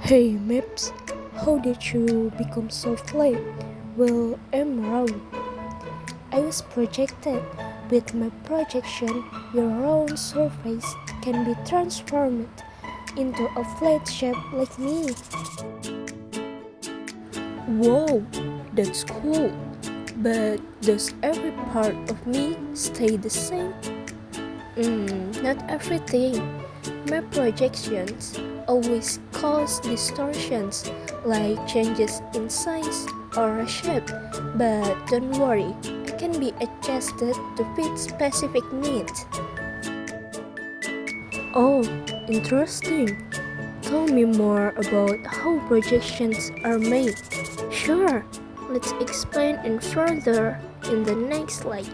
Hey Maps, how did you become so flat? Well, I'm round. I was projected. With my projection, your round surface can be transformed into a flat shape like me. Whoa, that's cool. But does every part of me stay the same? Not everything. My projections always cause distortions, like changes in size or shape. But don't worry, it can be adjusted to fit specific needs. Oh, interesting. Tell me more about how projections are made. Sure, let's explain it further in the next slide.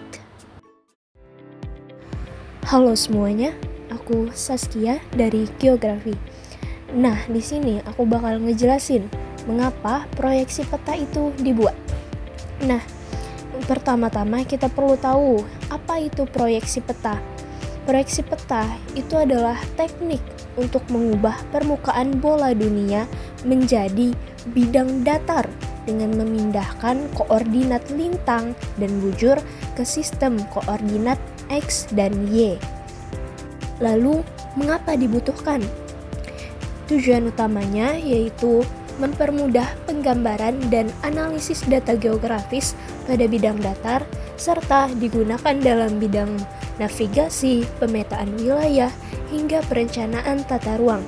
Halo semuanya, aku Saskia dari Geografi. Nah, di sini aku bakal ngejelasin mengapa proyeksi peta itu dibuat. Nah, pertama-tama kita perlu tahu apa itu proyeksi peta. Proyeksi peta itu adalah teknik untuk mengubah permukaan bola dunia menjadi bidang datar dengan memindahkan koordinat lintang dan bujur ke sistem koordinat X dan Y. Lalu, mengapa dibutuhkan? Tujuan utamanya yaitu mempermudah penggambaran dan analisis data geografis pada bidang datar, serta digunakan dalam bidang navigasi, pemetaan wilayah, hingga perencanaan tata ruang.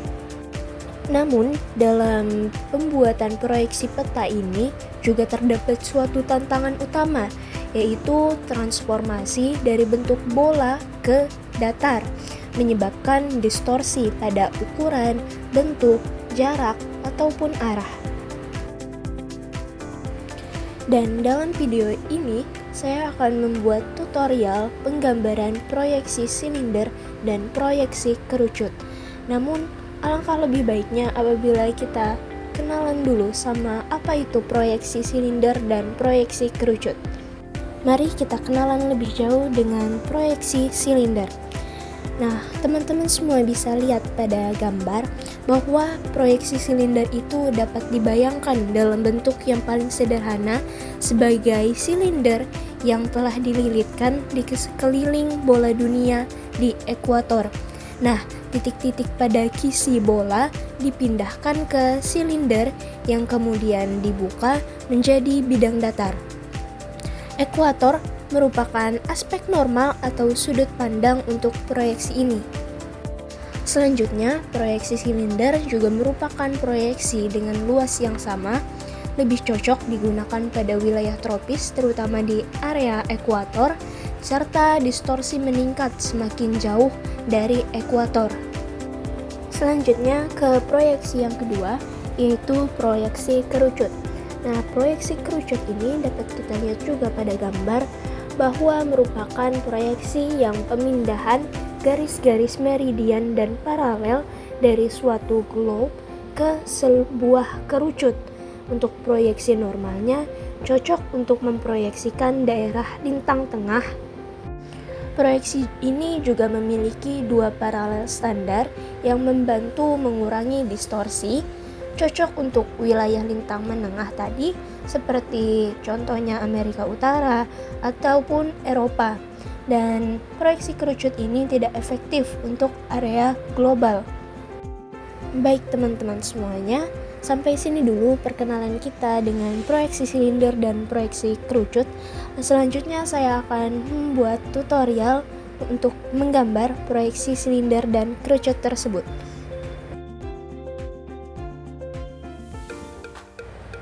Namun, dalam pembuatan proyeksi peta ini juga terdapat suatu tantangan utama, yaitu transformasi dari bentuk bola ke datar, menyebabkan distorsi pada ukuran, bentuk, jarak, ataupun arah. Dan dalam video ini, saya akan membuat tutorial penggambaran proyeksi silinder dan proyeksi kerucut. Namun, alangkah lebih baiknya apabila kita kenalan dulu sama apa itu proyeksi silinder dan proyeksi kerucut. Mari kita kenalan lebih jauh dengan proyeksi silinder. Nah, teman-teman semua bisa lihat pada gambar bahwa proyeksi silinder itu dapat dibayangkan dalam bentuk yang paling sederhana sebagai silinder yang telah dililitkan di sekeliling bola dunia di ekuator. Nah, titik-titik pada kisi bola dipindahkan ke silinder yang kemudian dibuka menjadi bidang datar. Ekuator merupakan aspek normal atau sudut pandang untuk proyeksi ini. Selanjutnya, proyeksi silinder juga merupakan proyeksi dengan luas yang sama, lebih cocok digunakan pada wilayah tropis terutama di area ekuator, serta distorsi meningkat semakin jauh dari ekuator. Selanjutnya ke proyeksi yang kedua, yaitu proyeksi kerucut. Nah, proyeksi kerucut ini dapat kita lihat juga pada gambar bahwa merupakan proyeksi yang pemindahan garis-garis meridian dan paralel dari suatu globe ke sebuah kerucut. Untuk proyeksi normalnya cocok untuk memproyeksikan daerah lintang tengah. Proyeksi ini juga memiliki dua paralel standar yang membantu mengurangi distorsi, cocok untuk wilayah lintang menengah tadi seperti contohnya Amerika Utara ataupun Eropa. Dan proyeksi kerucut ini tidak efektif untuk area global. Baik teman-teman semuanya, sampai sini dulu perkenalan kita dengan proyeksi silinder dan proyeksi kerucut. Selanjutnya saya akan membuat tutorial untuk menggambar proyeksi silinder dan kerucut tersebut.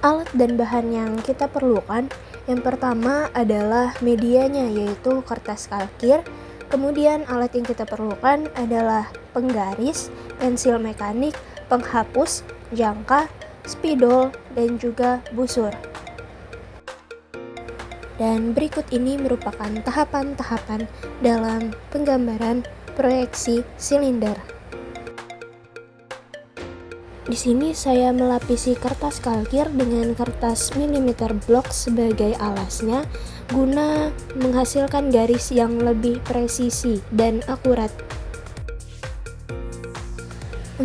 Alat dan bahan yang kita perlukan, yang pertama adalah medianya yaitu kertas kalkir. Kemudian alat yang kita perlukan adalah penggaris, pensil mekanik, penghapus, jangka, spidol, dan juga busur. Dan berikut ini merupakan tahapan-tahapan dalam penggambaran proyeksi silinder. Di sini saya melapisi kertas kalkir dengan kertas milimeter blok sebagai alasnya guna menghasilkan garis yang lebih presisi dan akurat.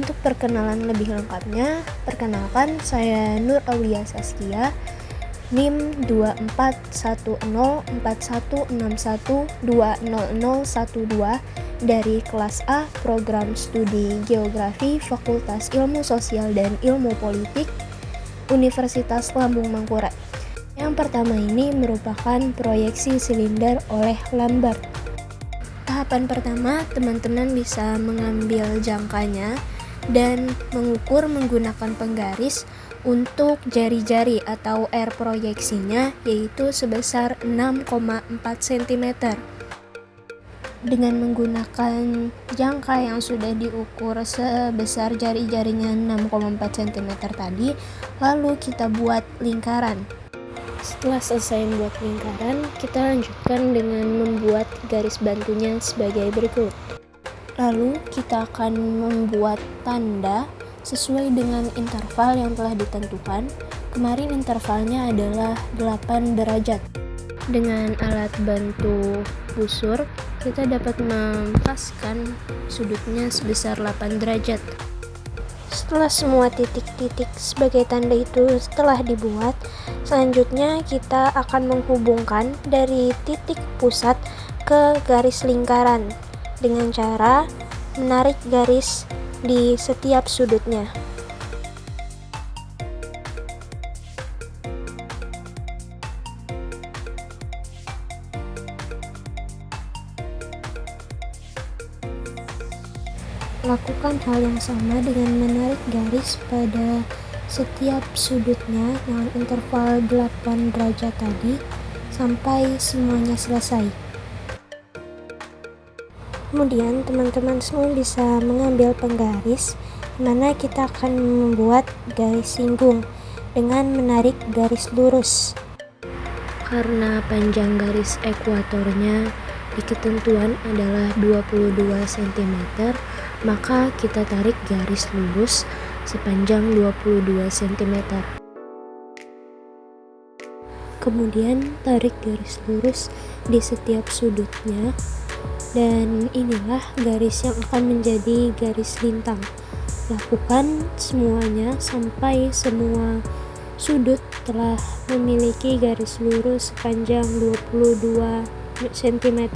Untuk perkenalan lebih lengkapnya, perkenalkan saya Nur Aulia Saskia, NIM 24104161200012 dari kelas A Program Studi Geografi Fakultas Ilmu Sosial dan Ilmu Politik Universitas Lambung Mangkurat. Yang pertama ini merupakan proyeksi silinder oleh Lambert. Tahapan pertama, teman-teman bisa mengambil jangkanya dan mengukur menggunakan penggaris untuk jari-jari atau R proyeksinya, yaitu sebesar 6,4 cm. Dengan menggunakan jangka yang sudah diukur sebesar jari-jarinya 6,4 cm tadi, lalu kita buat lingkaran. Setelah selesai membuat lingkaran, kita lanjutkan dengan membuat garis bantunya sebagai berikut. Lalu kita akan membuat tanda sesuai dengan interval yang telah ditentukan. Kemarin intervalnya adalah 8 derajat. Dengan alat bantu busur, kita dapat mempaskan sudutnya sebesar 8 derajat. Setelah semua titik-titik sebagai tanda itu telah dibuat, selanjutnya kita akan menghubungkan dari titik pusat ke garis lingkaran dengan cara menarik garis di setiap sudutnya. Lakukan hal yang sama dengan menarik garis pada setiap sudutnya dengan interval 8 derajat tadi sampai semuanya selesai. Kemudian teman-teman semua bisa mengambil penggaris di mana kita akan membuat garis singgung dengan menarik garis lurus. Karena panjang garis ekuatornya di ketentuan adalah 22 cm, maka kita tarik garis lurus sepanjang 22 cm. Kemudian tarik garis lurus di setiap sudutnya, dan inilah garis yang akan menjadi garis lintang. Lakukan semuanya sampai semua sudut telah memiliki garis lurus sepanjang 22 cm.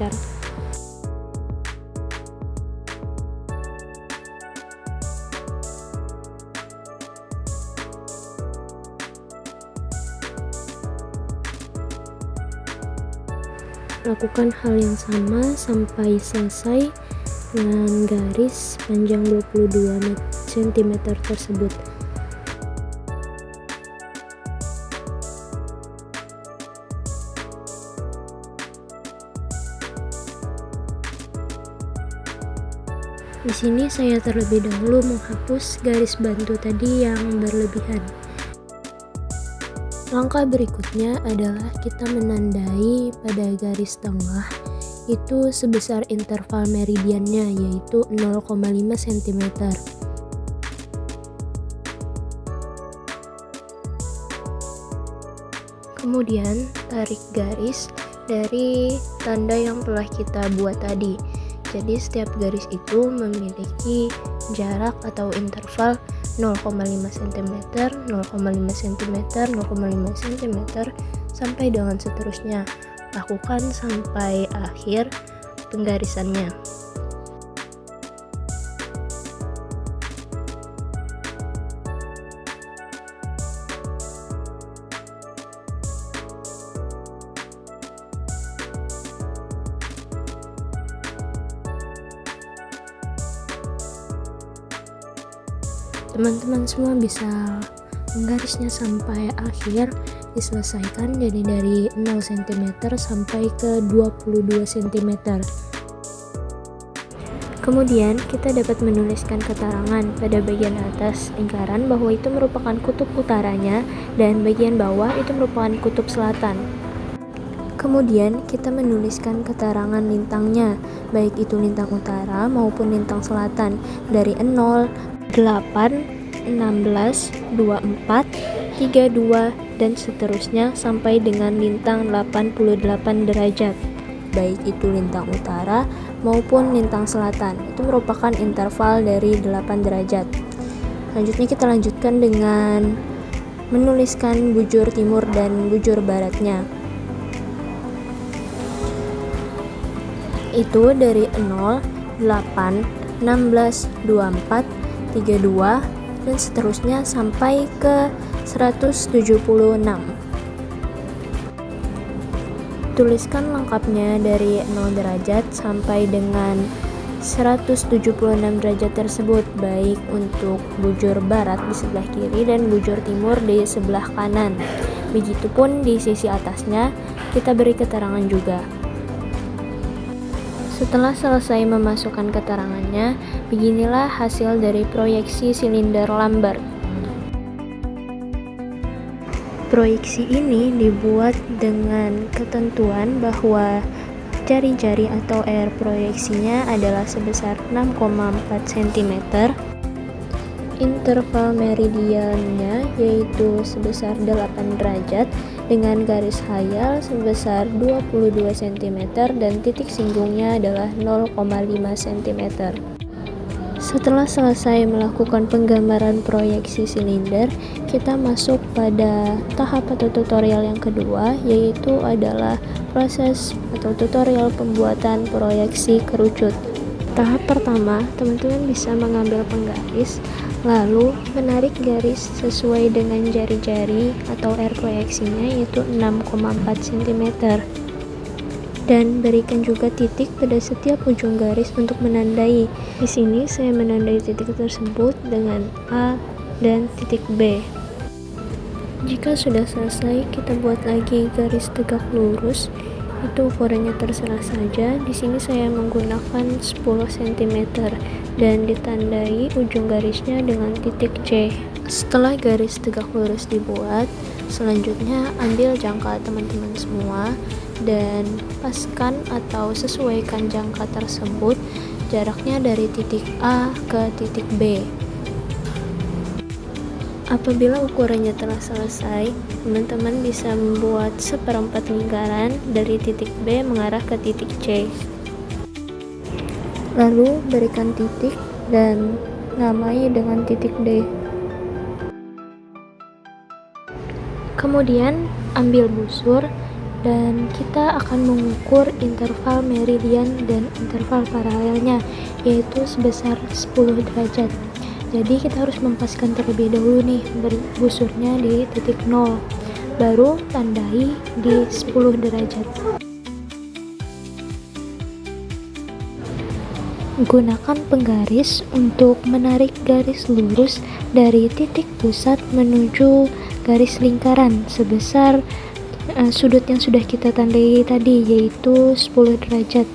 Lakukan hal yang sama sampai selesai dengan garis panjang 22 cm tersebut. Di sini saya terlebih dahulu menghapus garis bantu tadi yang berlebihan. Langkah berikutnya adalah kita menandai pada garis tengah itu sebesar interval meridiannya, yaitu 0,5 cm. Kemudian tarik garis dari tanda yang telah kita buat tadi. Jadi setiap garis itu memiliki jarak atau interval 0,5 cm, 0,5 cm, 0,5 cm, sampai dengan seterusnya. Lakukan sampai akhir penggarisannya. Teman-teman semua bisa menggarisnya sampai akhir, diselesaikan jadi dari 0 cm sampai ke 22 cm. Kemudian kita dapat menuliskan keterangan pada bagian atas lingkaran bahwa itu merupakan kutub utaranya dan bagian bawah itu merupakan kutub selatan. Kemudian kita menuliskan keterangan lintangnya, baik itu lintang utara maupun lintang selatan, dari 0, 8, 16, 24, 32, dan seterusnya sampai dengan lintang 88 derajat, baik itu lintang utara maupun lintang selatan. Itu merupakan interval dari 8 derajat. Selanjutnya kita lanjutkan dengan menuliskan bujur timur dan bujur baratnya. Itu dari 0, 8, 16, 24, 32, dan seterusnya sampai ke 176. Tuliskan lengkapnya dari 0 derajat sampai dengan 176 derajat tersebut, baik untuk bujur barat di sebelah kiri dan bujur timur di sebelah kanan. Begitupun di sisi atasnya kita beri keterangan juga. Setelah selesai memasukkan keterangannya, beginilah hasil dari proyeksi silinder Lambert. Proyeksi ini dibuat dengan ketentuan bahwa jari-jari atau air proyeksinya adalah sebesar 6,4 cm. Interval meridiannya yaitu sebesar 8 derajat dengan garis khayal sebesar 22 cm dan titik singgungnya adalah 0,5 cm. Setelah selesai melakukan penggambaran proyeksi silinder, kita masuk pada tahap atau tutorial yang kedua, yaitu adalah proses atau tutorial pembuatan proyeksi kerucut. Tahap pertama, teman-teman bisa mengambil penggaris, lalu menarik garis sesuai dengan jari-jari atau air proyeksinya yaitu 6,4 cm. Dan berikan juga titik pada setiap ujung garis untuk menandai. Di sini saya menandai titik tersebut dengan A dan titik B. Jika sudah selesai, kita buat lagi garis tegak lurus. Itu ukurannya terserah saja. Di sini saya menggunakan 10 cm dan ditandai ujung garisnya dengan titik C. Setelah garis tegak lurus dibuat, selanjutnya ambil jangka teman-teman semua dan paskan atau sesuaikan jangka tersebut jaraknya dari titik A ke titik B. Apabila ukurannya telah selesai, teman-teman bisa membuat seperempat lingkaran dari titik B mengarah ke titik C. Lalu berikan titik dan namai dengan titik D. Kemudian ambil busur dan kita akan mengukur interval meridian dan interval paralelnya, yaitu sebesar 10 derajat. Jadi kita harus mempaskan terlebih dahulu nih busurnya di titik 0, baru tandai di 10 derajat. Gunakan penggaris untuk menarik garis lurus dari titik pusat menuju garis lingkaran sebesar sudut yang sudah kita tandai tadi, yaitu 10 derajat.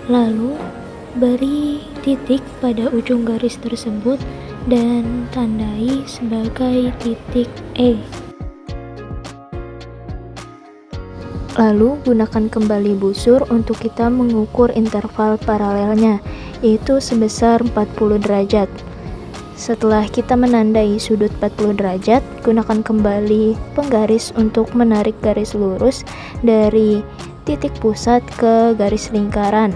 Lalu beri titik pada ujung garis tersebut dan tandai sebagai titik E. Lalu gunakan kembali busur untuk kita mengukur interval paralelnya, yaitu sebesar 40 derajat. Setelah kita menandai sudut 40 derajat, gunakan kembali penggaris untuk menarik garis lurus dari titik pusat ke garis lingkaran.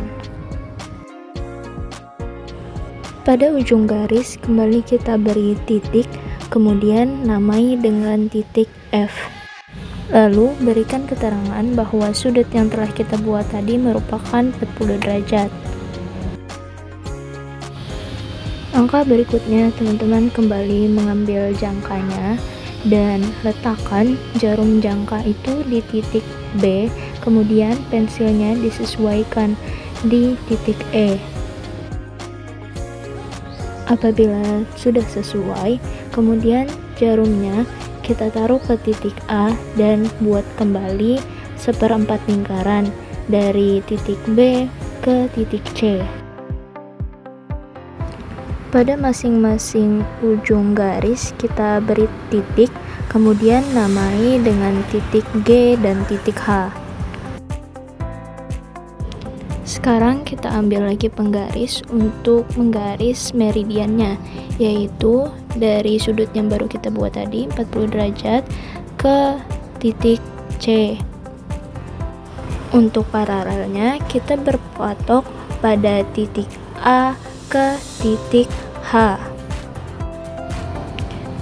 Pada ujung garis, kembali kita beri titik, kemudian namai dengan titik F. Lalu berikan keterangan bahwa sudut yang telah kita buat tadi merupakan 40 derajat. Langkah berikutnya, teman-teman kembali mengambil jangkanya dan letakkan jarum jangka itu di titik B, kemudian pensilnya disesuaikan di titik E. Apabila sudah sesuai, kemudian jarumnya kita taruh ke titik A dan buat kembali seperempat lingkaran dari titik B ke titik C. Pada masing-masing ujung garis kita beri titik, kemudian namai dengan titik G dan titik H. Sekarang kita ambil lagi penggaris untuk menggaris meridiannya, yaitu dari sudut yang baru kita buat tadi 40 derajat ke titik C. Untuk paralelnya kita berpatok pada titik A ke titik H.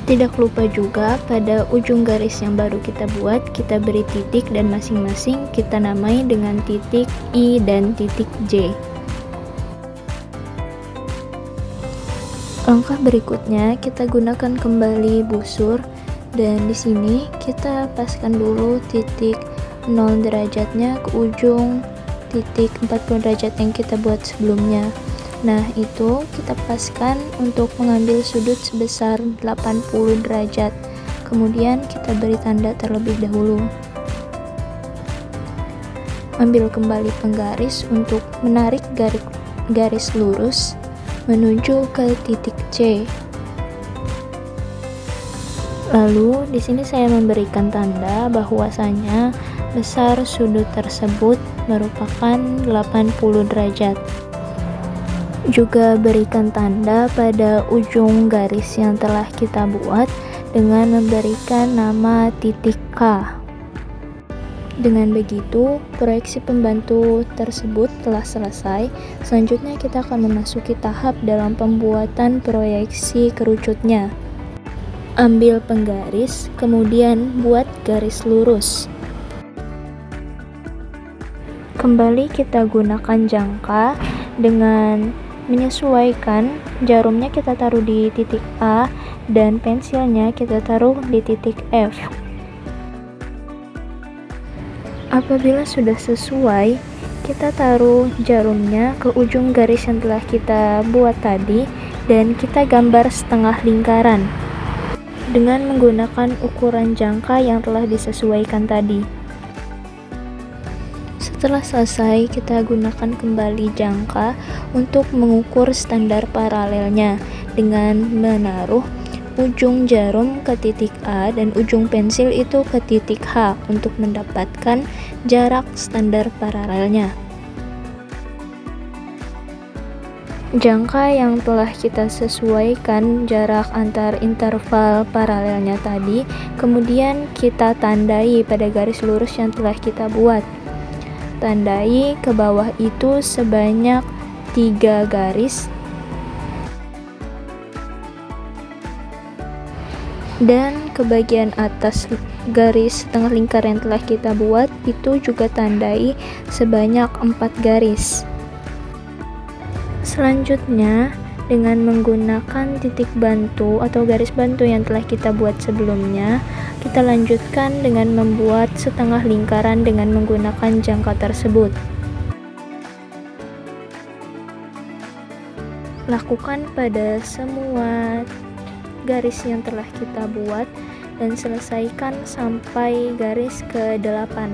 Tidak lupa juga pada ujung garis yang baru kita buat, kita beri titik dan masing-masing kita namai dengan titik I dan titik J. Langkah berikutnya kita gunakan kembali busur dan di sini kita paskan dulu titik 0 derajatnya ke ujung titik 40 derajat yang kita buat sebelumnya. Nah, itu kita paskan untuk mengambil sudut sebesar 80 derajat. Kemudian kita beri tanda terlebih dahulu. Ambil kembali penggaris untuk menarik garis lurus menuju ke titik C. Lalu di sini saya memberikan tanda bahwasanya besar sudut tersebut merupakan 80 derajat. Juga berikan tanda pada ujung garis yang telah kita buat dengan memberikan nama titik K. Dengan begitu, proyeksi pembantu tersebut telah selesai. Selanjutnya kita akan memasuki tahap dalam pembuatan proyeksi kerucutnya. Ambil penggaris, kemudian buat garis lurus. Kembali kita gunakan jangka dengan menyesuaikan jarumnya kita taruh di titik A dan pensilnya kita taruh di titik F. Apabila sudah sesuai, kita taruh jarumnya ke ujung garis yang telah kita buat tadi dan kita gambar setengah lingkaran dengan menggunakan ukuran jangka yang telah disesuaikan tadi. Setelah selesai, kita gunakan kembali jangka untuk mengukur standar paralelnya dengan menaruh ujung jarum ke titik A dan ujung pensil itu ke titik H untuk mendapatkan jarak standar paralelnya. Jangka yang telah kita sesuaikan jarak antar interval paralelnya tadi, kemudian kita tandai pada garis lurus yang telah kita buat. Tandai ke bawah itu sebanyak 3 garis dan ke bagian atas garis setengah lingkar yang telah kita buat itu juga tandai sebanyak 4 garis. Selanjutnya, dengan menggunakan titik bantu atau garis bantu yang telah kita buat sebelumnya, kita lanjutkan dengan membuat setengah lingkaran dengan menggunakan jangka tersebut. Lakukan pada semua garis yang telah kita buat dan selesaikan sampai garis ke-8.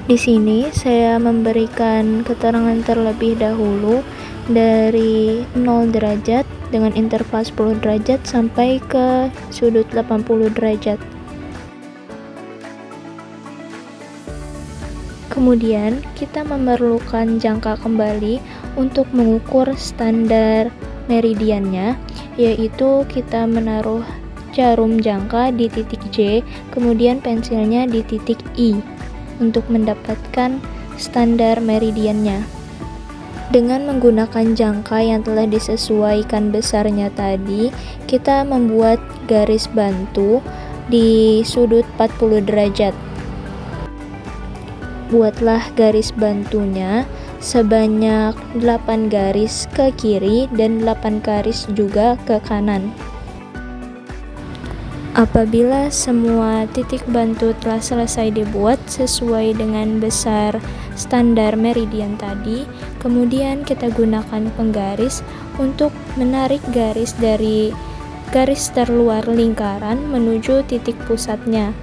Di sini saya memberikan keterangan terlebih dahulu dari 0 derajat dengan interval 10 derajat sampai ke sudut 80 derajat. Kemudian kita memerlukan jangka kembali untuk mengukur standar meridiannya, yaitu kita menaruh jarum jangka di titik J, kemudian pensilnya di titik I untuk mendapatkan standar meridiannya. Dengan menggunakan jangka yang telah disesuaikan besarnya tadi, kita membuat garis bantu di sudut 40 derajat. Buatlah garis bantunya sebanyak 8 garis ke kiri dan 8 garis juga ke kanan. Apabila semua titik bantu telah selesai dibuat sesuai dengan besar standar meridian tadi, kemudian kita gunakan penggaris untuk menarik garis dari garis terluar lingkaran menuju titik pusatnya.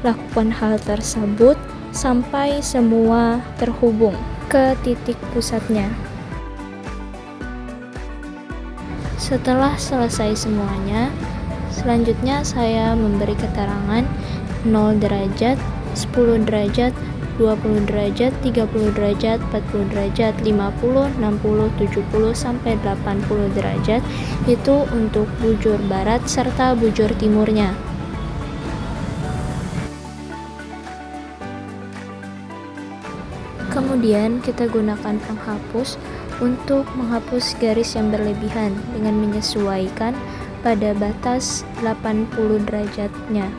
Lakukan hal tersebut sampai semua terhubung ke titik pusatnya. Setelah selesai semuanya, selanjutnya saya memberi keterangan 0 derajat, 10 derajat, 20 derajat, 30 derajat, 40 derajat, 50, 60, 70, sampai 80 derajat itu untuk bujur barat serta bujur timurnya. Kemudian kita gunakan penghapus untuk menghapus garis yang berlebihan dengan menyesuaikan pada batas 80 derajatnya.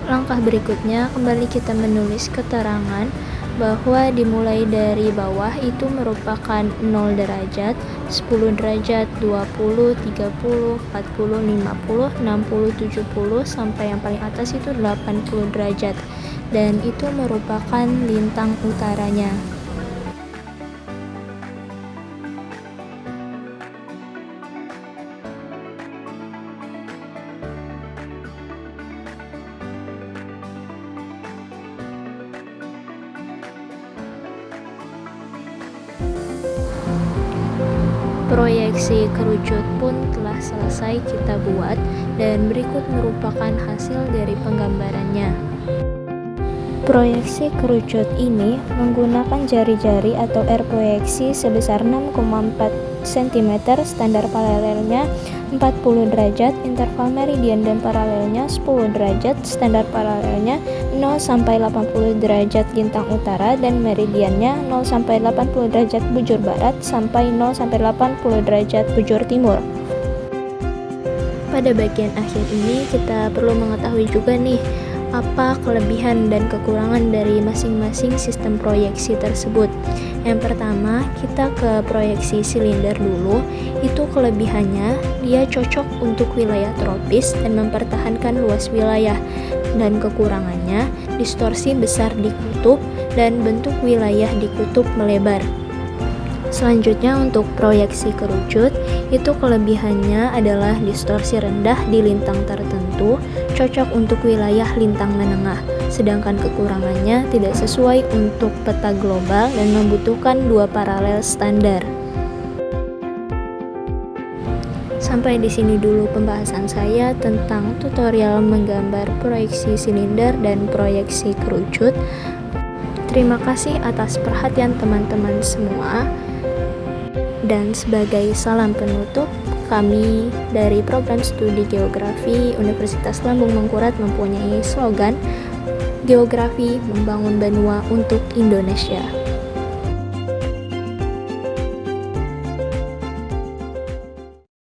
Langkah berikutnya, kembali kita menulis keterangan bahwa dimulai dari bawah itu merupakan 0 derajat, 10 derajat, 20, 30, 40, 50, 60, 70, sampai yang paling atas itu 80 derajat. Dan itu merupakan lintang utaranya. Proyeksi kerucut pun telah selesai kita buat dan berikut merupakan hasil dari penggambarannya. Proyeksi kerucut ini menggunakan jari-jari atau R proyeksi sebesar 6,4 cm, standar paralelnya 40 derajat, interval meridian dan paralelnya 10 derajat, standar paralelnya 0 sampai 80 derajat lintang utara dan meridiannya 0 sampai 80 derajat bujur barat sampai 0 sampai 80 derajat bujur timur. Pada bagian akhir ini kita perlu mengetahui juga nih apa kelebihan dan kekurangan dari masing-masing sistem proyeksi tersebut. Yang pertama, kita ke proyeksi silinder dulu. Itu kelebihannya, dia cocok untuk wilayah tropis dan mempertahankan luas wilayah. Dan kekurangannya, distorsi besar di kutub dan bentuk wilayah di kutub melebar. Selanjutnya untuk proyeksi kerucut, itu kelebihannya adalah distorsi rendah di lintang tertentu, cocok untuk wilayah lintang menengah, sedangkan kekurangannya tidak sesuai untuk peta global dan membutuhkan dua paralel standar. Sampai di sini dulu pembahasan saya tentang tutorial menggambar proyeksi silinder dan proyeksi kerucut. Terima kasih atas perhatian teman-teman semua. Dan sebagai salam penutup, kami dari Program Studi Geografi Universitas Lambung Mangkurat mempunyai slogan Geografi Membangun Benua untuk Indonesia.